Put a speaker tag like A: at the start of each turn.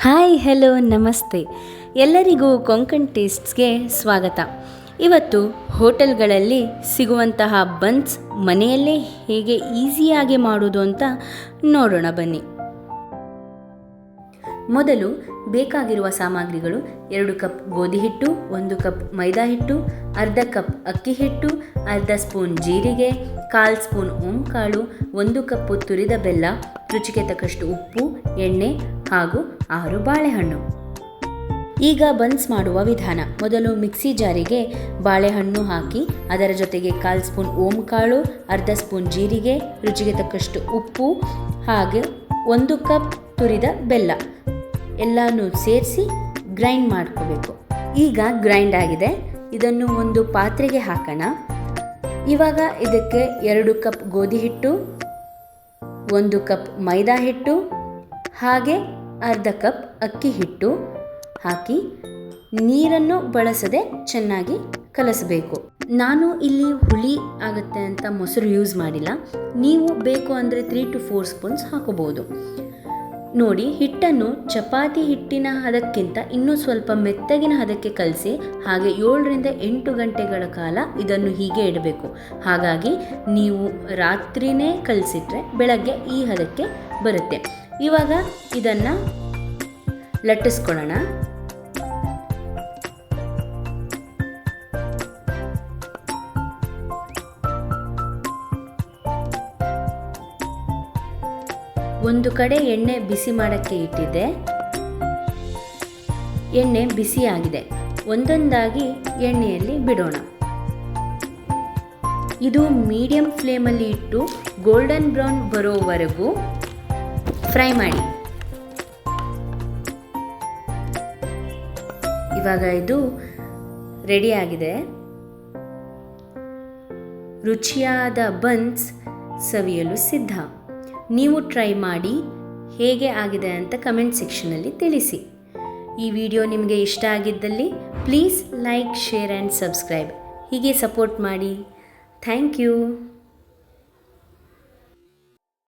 A: Hi hello ನಮಸ್ತೆ ಎಲ್ಲರಿಗೂ ಕೊಂಕಣ್ ಟೇಸ್ಟ್ಸ್ಗೆ ಸ್ವಾಗತ. ಇವತ್ತು ಹೋಟೆಲ್ಗಳಲ್ಲಿ ಸಿಗುವಂತಹ ಬನ್ಸ್ ಮನೆಯಲ್ಲೇ ಹೇಗೆ ಈಸಿಯಾಗಿ ಮಾಡೋದು ಅಂತ ನೋಡೋಣ ಬನ್ನಿ. ಮೊದಲು ಬೇಕಾಗಿರುವ ಸಾಮಗ್ರಿಗಳು: 2 ಕಪ್ ಗೋಧಿ ಹಿಟ್ಟು, 1 ಕಪ್ ಮೈದಾ ಹಿಟ್ಟು, ಅರ್ಧ ಕಪ್ ಅಕ್ಕಿ ಹಿಟ್ಟು, ಅರ್ಧ ಸ್ಪೂನ್ ಜೀರಿಗೆ, 1/4 ಸ್ಪೂನ್ ಓಂಕಾಳು, 1 ಕಪ್ ತುರಿದ ಬೆಲ್ಲ, ರುಚಿಗೆ ತಕ್ಕಷ್ಟು ಉಪ್ಪು, ಎಣ್ಣೆ ಹಾಗೂ 6 ಬಾಳೆಹಣ್ಣು. ಈಗ ಬನ್ಸ್ ಮಾಡುವ ವಿಧಾನ: ಮೊದಲು ಮಿಕ್ಸಿ ಜಾರಿಗೆ ಬಾಳೆಹಣ್ಣು ಹಾಕಿ ಅದರ ಜೊತೆಗೆ 1/4 ಸ್ಪೂನ್ ಓಂಕಾಳು, ಅರ್ಧ ಸ್ಪೂನ್ ಜೀರಿಗೆ, ರುಚಿಗೆ ತಕ್ಕಷ್ಟು ಉಪ್ಪು ಹಾಗೆ 1 ಕಪ್ ತುರಿದ ಬೆಲ್ಲ ಎಲ್ಲನೂ ಸೇರಿಸಿ ಗ್ರೈಂಡ್ ಮಾಡ್ಕೋಬೇಕು. ಈಗ ಗ್ರೈಂಡ್ ಆಗಿದೆ, ಇದನ್ನು ಒಂದು ಪಾತ್ರೆಗೆ ಹಾಕೋಣ. ಇವಾಗ ಇದಕ್ಕೆ 2 ಕಪ್ ಗೋಧಿ ಹಿಟ್ಟು, 1 ಕಪ್ ಮೈದಾ ಹಿಟ್ಟು ಹಾಗೆ ಅರ್ಧ ಕಪ್ ಅಕ್ಕಿ ಹಿಟ್ಟು ಹಾಕಿ ನೀರನ್ನು ಬಳಸದೆ ಚೆನ್ನಾಗಿ ಕಲಸಬೇಕು. ನಾನು ಇಲ್ಲಿ ಹುಳಿ ಆಗುತ್ತೆ ಅಂತ ಮೊಸರು ಯೂಸ್ ಮಾಡಿಲ್ಲ, ನೀವು ಬೇಕು ಅಂದರೆ 3 to 4 ಸ್ಪೂನ್ಸ್ ಹಾಕೋಬಹುದು. ನೋಡಿ, ಹಿಟ್ಟನ್ನು ಚಪಾತಿ ಹಿಟ್ಟಿನ ಹದಕ್ಕಿಂತ ಇನ್ನೂ ಸ್ವಲ್ಪ ಮೆತ್ತಗಿನ ಹದಕ್ಕೆ ಕಲಸಿ ಹಾಗೆ 7 ರಿಂದ 8 ಗಂಟೆಗಳ ಕಾಲ ಇದನ್ನು ಹೀಗೆ ಇಡಬೇಕು. ಹಾಗಾಗಿ ನೀವು ರಾತ್ರಿನೇ ಕಲಸಿಟ್ರೆ ಬೆಳಗ್ಗೆ ಈ ಹದಕ್ಕೆ ಬರುತ್ತೆ. ಇವಾಗ ಇದನ್ನು ಲಟ್ಟಿಸ್ಕೊಳ್ಳೋಣ. ಒಂದು ಕಡೆ ಎಣ್ಣೆ ಬಿಸಿ ಮಾಡೋಕ್ಕೆ ಇಟ್ಟಿದ್ದೆ. ಎಣ್ಣೆ ಬಿಸಿಯಾಗಿದೆ, ಒಂದೊಂದಾಗಿ ಎಣ್ಣೆಯಲ್ಲಿ ಬಿಡೋಣ. ಇದು ಮೀಡಿಯಂ ಫ್ಲೇಮಲ್ಲಿ ಇಟ್ಟು ಗೋಲ್ಡನ್ ಬ್ರೌನ್ ಬರೋವರೆಗೂ ಫ್ರೈ ಮಾಡಿ. ಇವಾಗ ಇದು ರೆಡಿಯಾಗಿದೆ. ರುಚಿಯಾದ ಬನ್ಸ್ ಸವಿಯಲು ಸಿದ್ಧ. ನೀವು ಟ್ರೈ ಮಾಡಿ ಹೇಗೆ ಆಗಿದೆ ಅಂತ ಕಮೆಂಟ್ ಸೆಕ್ಷನಲ್ಲಿ ತಿಳಿಸಿ. ಈ ವಿಡಿಯೋ ನಿಮಗೆ ಇಷ್ಟ ಆಗಿದ್ದಲ್ಲಿ please like, share and subscribe. ಹೀಗೆ ಸಪೋರ್ಟ್ ಮಾಡಿ. Thank you.